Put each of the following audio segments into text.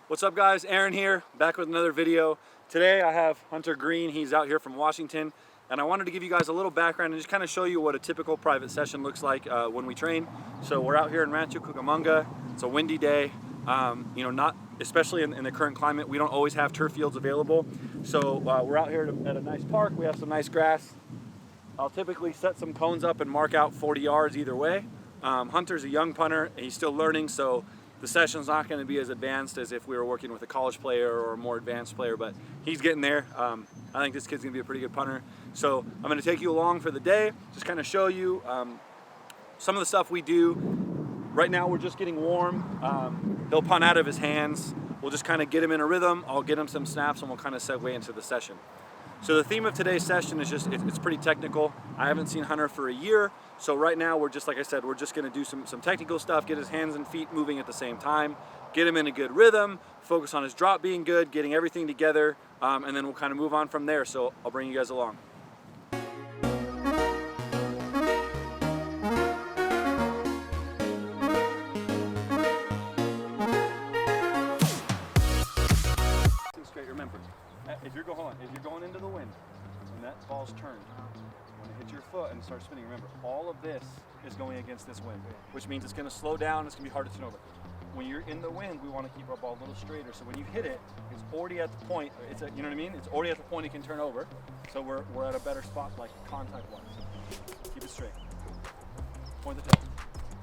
What's up guys, Aaron here, back with another video. Today I have Hunter Green, he's out here from Washington, and I wanted to give you guys a little background and just kind of show you what a typical private session looks like when we train. So we're out here in Rancho Cucamonga, it's a windy day, not especially in the current climate, we don't always have turf fields available. So we're out here at a nice park, we have some nice grass. I'll typically set some cones up and mark out 40 yards either way. Hunter's a young punter, he's still learning, so the session's not going to be as advanced as if we were working with a college player or a more advanced player, but he's getting there. I think this kid's going to be a pretty good punter. So I'm going to take you along for the day, just kind of show you some of the stuff we do. Right now we're just getting warm. He'll punt out of his hands. We'll just kind of get him in a rhythm. I'll get him some snaps and we'll kind of segue into the session. So the theme of today's session is just, it's pretty technical. I haven't seen Hunter for a year, so right now we're just, like I said, we're just gonna do some technical stuff, get his hands and feet moving at the same time, get him in a good rhythm, focus on his drop being good, getting everything together, and then we'll kind of move on from there, so I'll bring you guys along. Straight, remember. If you're going into the wind, when that ball's turned, when it hits your foot and starts spinning, remember, all of this is going against this wind, which means it's going to slow down, it's going to be hard to turn over. When you're in the wind, we want to keep our ball a little straighter, so when you hit it, it's already at the point, you know what I mean? It's already at the point it can turn over, so we're at a better spot, like contact-wise. Keep it straight. Point the toe.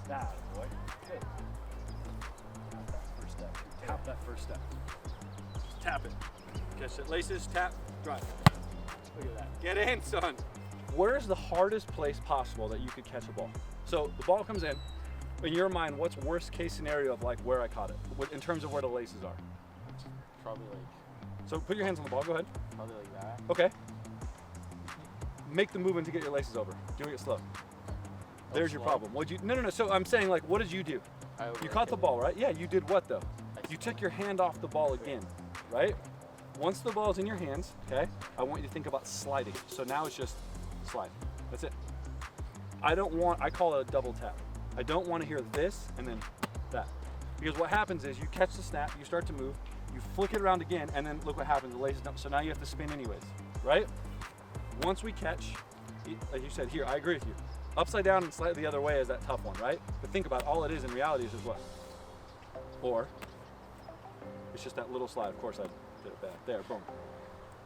That, boy. Good. Tap that first step. Tap that first step. Just tap it. Catch it, laces, tap, drive. Look at that. Get in, son. Where's the hardest place possible that you could catch a ball? So the ball comes in your mind, what's worst case scenario of like where I caught it, in terms of where the laces are? Probably like... So put your hands on the ball, go ahead. Probably like that. Okay. Make the movement to get your laces over. Doing it slow. There's your problem. No. So I'm saying, like, what did you do? You caught the ball, right? Yeah, you did what though? You took your hand off the ball again, right? Once the ball is in your hands, okay, I want you to think about sliding. So now it's just slide. That's it. I call it a double tap. I don't want to hear this and then that. Because what happens is you catch the snap, you start to move, you flick it around again, and then look what happens, the laces down. So now you have to spin anyways, right? Once we catch, like you said here, I agree with you. Upside down and slightly the other way is that tough one, right? But think about all it is in reality is just what? Or, it's just that little slide. Of course I did it bad. There, boom.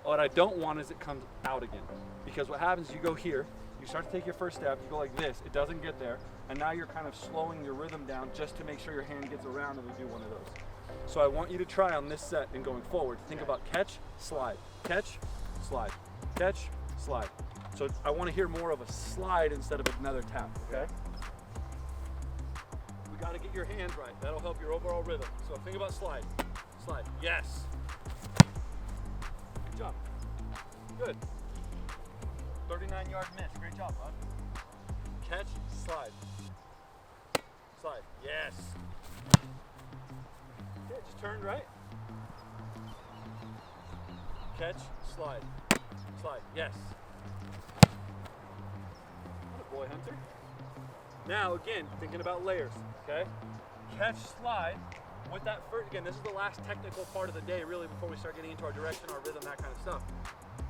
What I don't want is it comes out again. Because what happens is you go here, you start to take your first step, you go like this, it doesn't get there, and now you're kind of slowing your rhythm down just to make sure your hand gets around and we do one of those. So I want you to try on this set and going forward, think about catch, slide, catch, slide, catch, slide. So I want to hear more of a slide instead of another tap, okay? We got to get your hand right. That'll help your overall rhythm. So think about slide. Slide. Yes. Good job. Good. 39-yard miss. Great job, bud. Catch, slide. Slide. Yes. Okay, just turned right. Catch, slide. Slide. Yes. What a boy, Hunter. Now, again, thinking about layers, okay? Catch, slide. With that first, again, this is the last technical part of the day, really, before we start getting into our direction, our rhythm, that kind of stuff.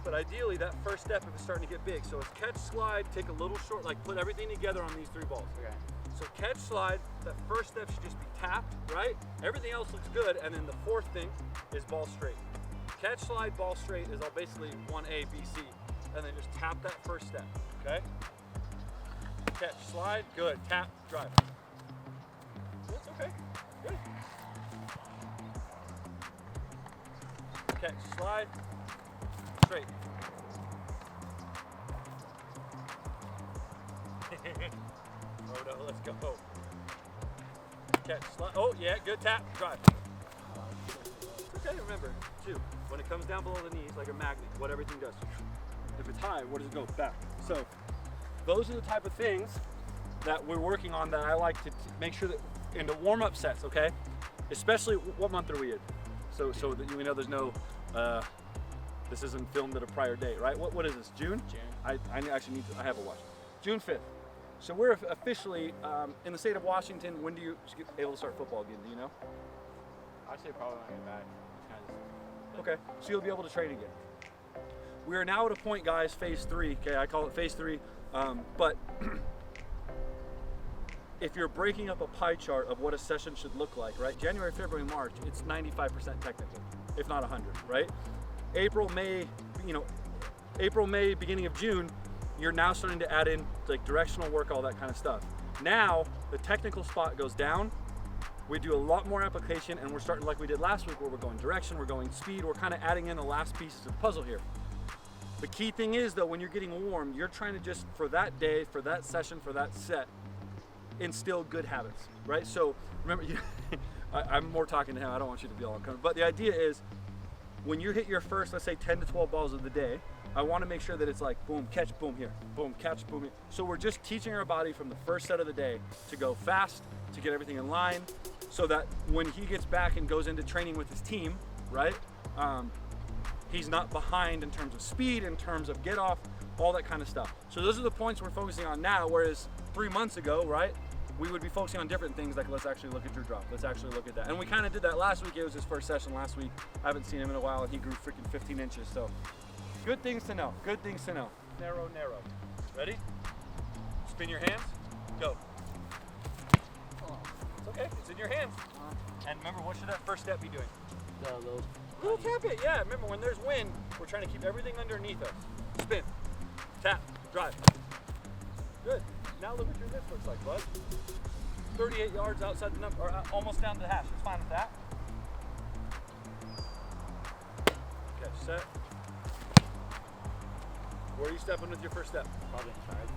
But ideally, that first step, if it's starting to get big, so it's catch, slide, take a little short, like put everything together on these three balls. Okay. So catch, slide, that first step should just be tapped, right? Everything else looks good, and then the fourth thing is ball straight. Catch, slide, ball straight is all basically 1A, B, C, and then just tap that first step, okay? Catch, slide, good, tap, drive. That's okay, good. Catch, slide, straight. Oh no, let's go. Catch, slide, oh yeah, good tap, drive. It's okay, remember, too, when it comes down below the knees, like a magnet, what everything does. If it's high, where does it go? Back. So, those are the type of things that we're working on that I like to make sure that in the warm-up sets, okay? Especially, what month are we in? So that we know there's no, this isn't filmed at a prior date, right? What is this, June? June. I actually need to, I have a watch. June 5th. So we're officially in the state of Washington. When do you able to start football again? Do you know? I'd say probably when I get back. Okay, so you'll be able to train again. We are now at a point, guys, phase 3. Okay, I call it phase 3. But if you're breaking up a pie chart of what a session should look like, right? January, February, March, it's 95% technical, if not 100, right? April, May, beginning of June, you're now starting to add in like directional work, all that kind of stuff. Now the technical spot goes down. We do a lot more application, and we're starting like we did last week, where we're going direction, we're going speed, we're kind of adding in the last pieces of the puzzle here. The key thing is though, when you're getting warm, you're trying to just, for that day, for that session, for that set, instill good habits, right? So remember, I'm more talking to him, I don't want you to be all uncomfortable, but the idea is, when you hit your first, let's say 10 to 12 balls of the day, I want to make sure that it's like boom, catch, boom here, boom, catch, boom here. So we're just teaching our body from the first set of the day to go fast, to get everything in line, so that when he gets back and goes into training with his team, right, he's not behind in terms of speed, in terms of get off, all that kind of stuff. So those are the points we're focusing on now, whereas 3 months ago, right, we would be focusing on different things, like let's actually look at your drop, let's actually look at that. And we kind of did that last week. It was his first session last week. I haven't seen him in a while, and he grew freaking 15 inches. So good things to know, good things to know. Narrow, narrow. Ready? Spin your hands, go. It's okay, it's in your hands. And remember, what should that first step be doing? Little tap it, yeah. Remember, when there's wind, we're trying to keep everything underneath us. Spin, tap, drive. Good. Now look what your lift looks like, bud. 38 yards outside the number, or almost down to the hash. It's fine with that. Catch, set. Where are you stepping with your first step? Probably inside.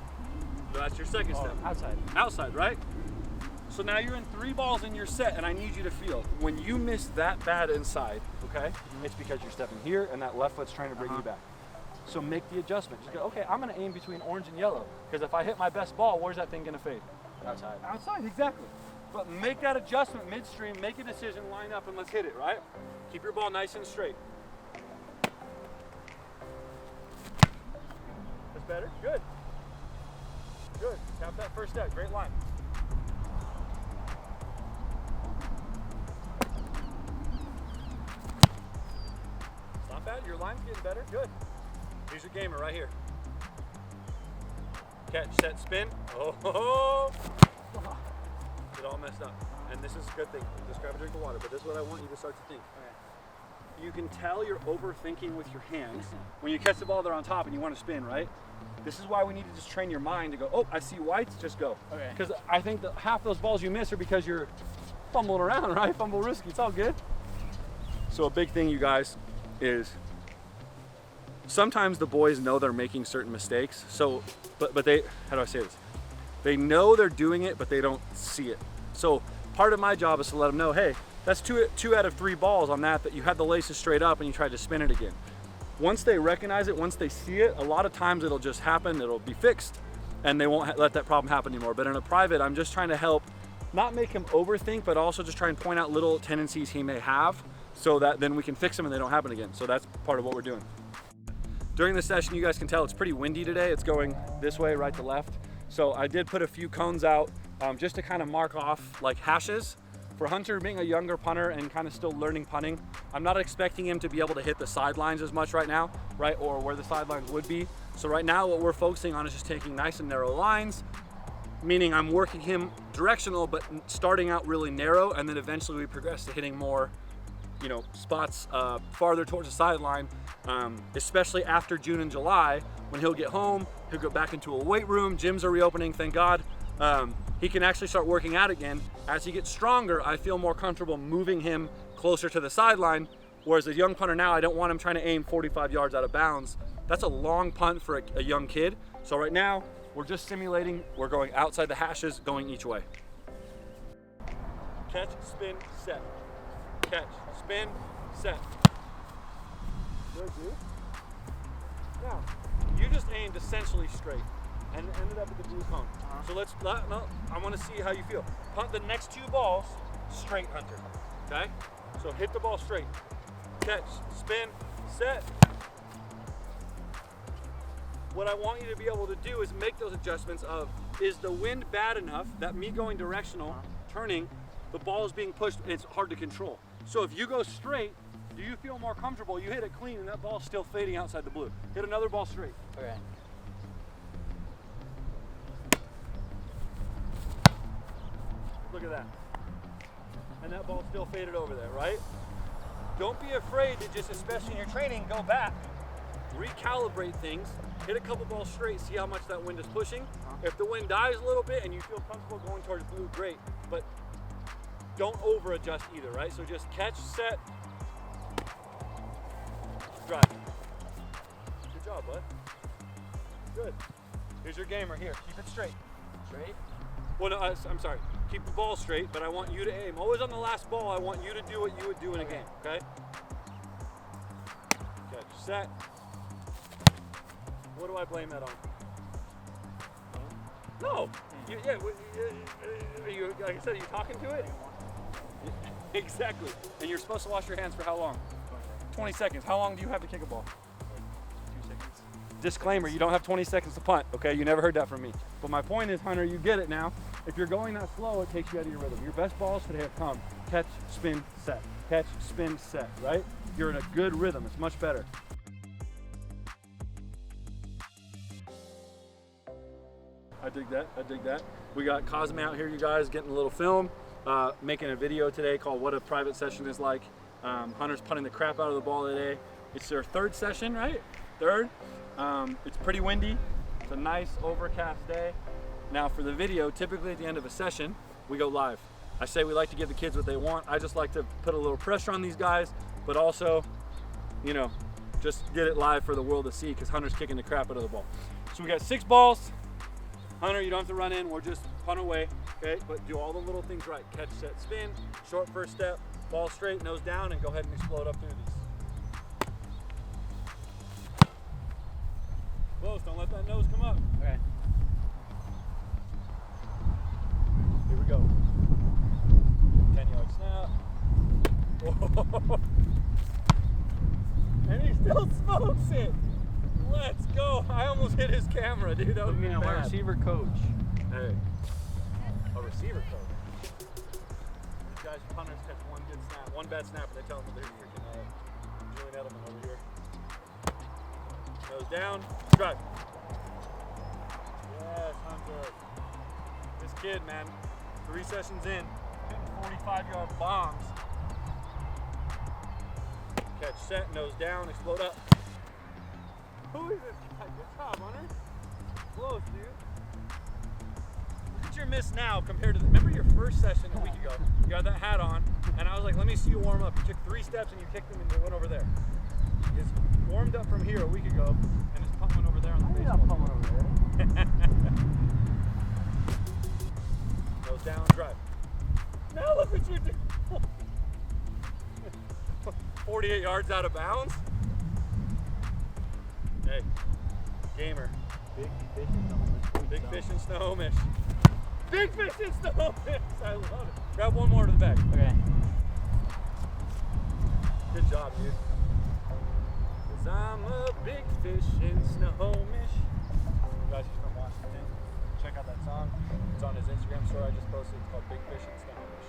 So that's your second step. Outside. Outside, right? So now you're in 3 balls in your set, and I need you to feel, when you miss that bad inside, okay, it's because you're stepping here and that left foot's trying to bring you back. So make the adjustment. Just go, okay, I'm gonna aim between orange and yellow, because if I hit my best ball, where's that thing gonna fade? Outside. Outside, exactly. But make that adjustment midstream, make a decision, line up, and let's hit it, right? Keep your ball nice and straight. That's better, good. Good, tap that first step, great line. It's not bad, your line's getting better, good. Here's your gamer right here. Catch, set, spin. Oh, get all messed up. And this is a good thing. Just grab a drink of water, but this is what I want you to start to think. Okay. You can tell you're overthinking with your hands when you catch the ball there on top and you want to spin, right? This is why we need to just train your mind to go, oh, I see whites, just go. Okay. Because I think that half those balls you miss are because you're fumbling around, right? Fumble risky, it's all good. So a big thing, you guys, is sometimes the boys know they're making certain mistakes. So, but they, how do I say this? They know they're doing it, but they don't see it. So part of my job is to let them know, hey, that's two out of 3 balls on that you had the laces straight up and you tried to spin it again. Once they recognize it, once they see it, a lot of times it'll just happen, it'll be fixed, and they won't let that problem happen anymore. But in a private, I'm just trying to help, not make him overthink, but also just try and point out little tendencies he may have, so that then we can fix them and they don't happen again. So that's part of what we're doing. During the session, you guys can tell it's pretty windy today. It's going this way, right to left. So I did put a few cones out just to kind of mark off like hashes. For Hunter being a younger punter and kind of still learning punting, I'm not expecting him to be able to hit the sidelines as much right now, right? Or where the sidelines would be. So right now what we're focusing on is just taking nice and narrow lines, meaning I'm working him directional, but starting out really narrow, and then eventually we progress to hitting more, you know, spots farther towards the sideline, especially after June and July, when he'll get home, he'll go back into a weight room, gyms are reopening, thank God. He can actually start working out again. As he gets stronger, I feel more comfortable moving him closer to the sideline, whereas a young punter now, I don't want him trying to aim 45 yards out of bounds. That's a long punt for a young kid. So right now, we're just simulating, we're going outside the hashes, going each way. Catch, spin, set. Catch, spin, set. Good, dude. Now, you just aimed essentially straight and ended up with the blue cone. So I want to see how you feel. Punt the next 2 balls straight, Hunter. Okay? So hit the ball straight. Catch, spin, set. What I want you to be able to do is make those adjustments of, is the wind bad enough that me going directional, turning, the ball is being pushed, and it's hard to control. So if you go straight, do you feel more comfortable? You hit it clean and that ball's still fading outside the blue. Hit another ball straight. Okay. Look at that. And that ball's still faded over there, right? Don't be afraid to just, especially in your training, go back, recalibrate things, hit a couple balls straight, see how much that wind is pushing. If the wind dies a little bit and you feel comfortable going towards blue, great. But don't over adjust either, right? So just catch, set, drive. Good job, bud. Good. Here's your gamer here. Keep it straight. Straight? Well, no, I'm sorry. Keep the ball straight, but I want you to aim. Always on the last ball, I want you to do what you would do in a game, okay? Catch, set. What do I blame that on? No. Are you, like I said, are you talking to it? Exactly. And you're supposed to wash your hands for how long? 20 seconds. How long do you have to kick a ball? 2 seconds. Disclaimer, you don't have 20 seconds to punt, okay? You never heard that from me. But my point is, Hunter, you get it now. If you're going that slow, it takes you out of your rhythm. Your best balls today have come catch, spin, set. Catch, spin, set, right? You're in a good rhythm. It's much better. I dig that, I dig that. We got Cosme out here, you guys, getting a little film, making a video today called What a Private Session is Like. Hunter's punting the crap out of the ball today. It's their third session, right? Third. It's pretty windy. It's a nice overcast day. Now for the video, typically at the end of a session, we go live. I say we like to give the kids what they want. I just like to put a little pressure on these guys, but also, you know, just get it live for the world to see because Hunter's kicking the crap out of the ball. So we got 6 balls. Hunter, you don't have to run in, we'll just punt away, okay? But do all the little things right. Catch, set, spin, short first step, ball straight, nose down, and go ahead and explode up through these. Close, don't let that nose come up. Okay. Here we go. 10-yard snap. Whoa. And he still smokes it. Let's go. I almost hit his camera, dude. That would be My bad. receiver coach. Hey, a receiver coach. These guys, punters catch one good snap, one bad snap, and they tell them they're freaking Julian Edelman over here. Nose down, drive. Yes, Hunter. This kid, man, 3 sessions in, hitting 45-yard bombs. Catch, set, nose down, explode up. Who is this guy? Good job, Hunter. Close, dude. Look at your miss now compared to remember your first session a week ago. You had that hat on, and I was like, let me see you warm up. You took 3 steps and you kicked them and you went over there. He's warmed up from here a week ago, and his punt went over there on the baseball. Not over there. Nose down, drive. Now look what you do. 48 yards out of bounds. Hey, gamer. Big fish and snow. Big fish and Snohomish. Big fish and Snohomish. I love it. Grab one more to the back. Okay. Good job, dude. 'Cause I'm a big fish in Snohomish. Guys, he's from Washington. Check out that song. It's on his Instagram story I just posted. It's called Big Fish in Snohomish.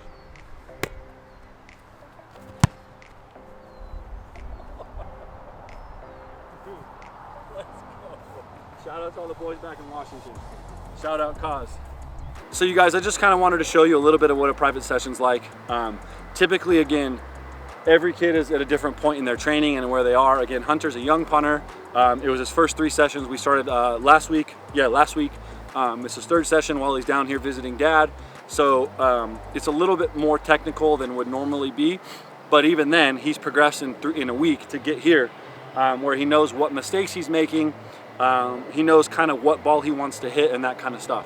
Dude, let's go. Shout out to all the boys back in Washington. Shout out Kaz. So you guys, I just kind of wanted to show you a little bit of what a private session's like. Typically, again, every kid is at a different point in their training and where they are. Again, Hunter's a young punter. It was his first 3 sessions. We started last week. Yeah, last week. It's his 3rd session while he's down here visiting dad. So it's a little bit more technical than would normally be. But even then, he's progressing through in a week to get here where he knows what mistakes he's making. He knows kind of what ball he wants to hit and that kind of stuff.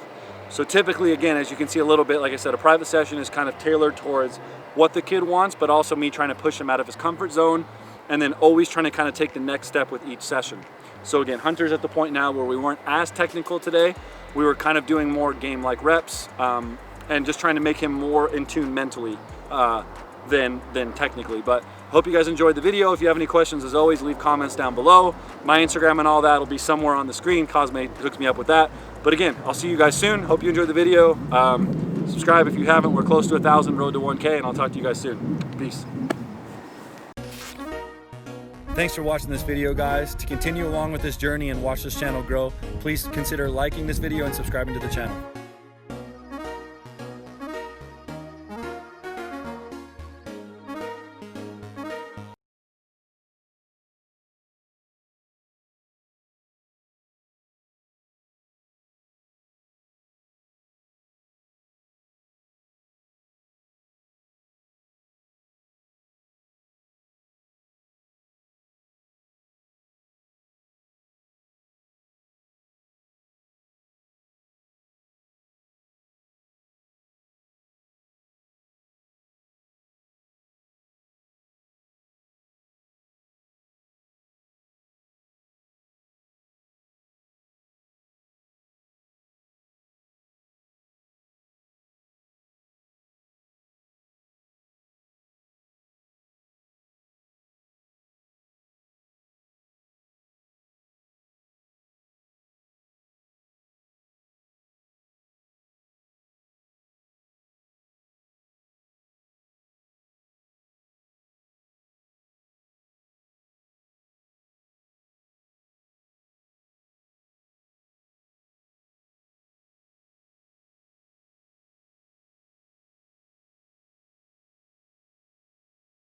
So typically, again, as you can see a little bit, like I said, a private session is kind of tailored towards what the kid wants, but also me trying to push him out of his comfort zone and then always trying to kind of take the next step with each session. So again, Hunter's at the point now where we weren't as technical today. We were kind of doing more game-like reps and just trying to make him more in tune mentally than technically. But hope you guys enjoyed the video. If you have any questions, as always, leave comments down below. My Instagram and all that will be somewhere on the screen. Cosme hooks me up with that. But again, I'll see you guys soon. Hope you enjoyed the video. Subscribe if you haven't. We're close to 1,000, road to 1K, and I'll talk to you guys soon. Peace. Thanks for watching this video, guys. To continue along with this journey and watch this channel grow, please consider liking this video and subscribing to the channel.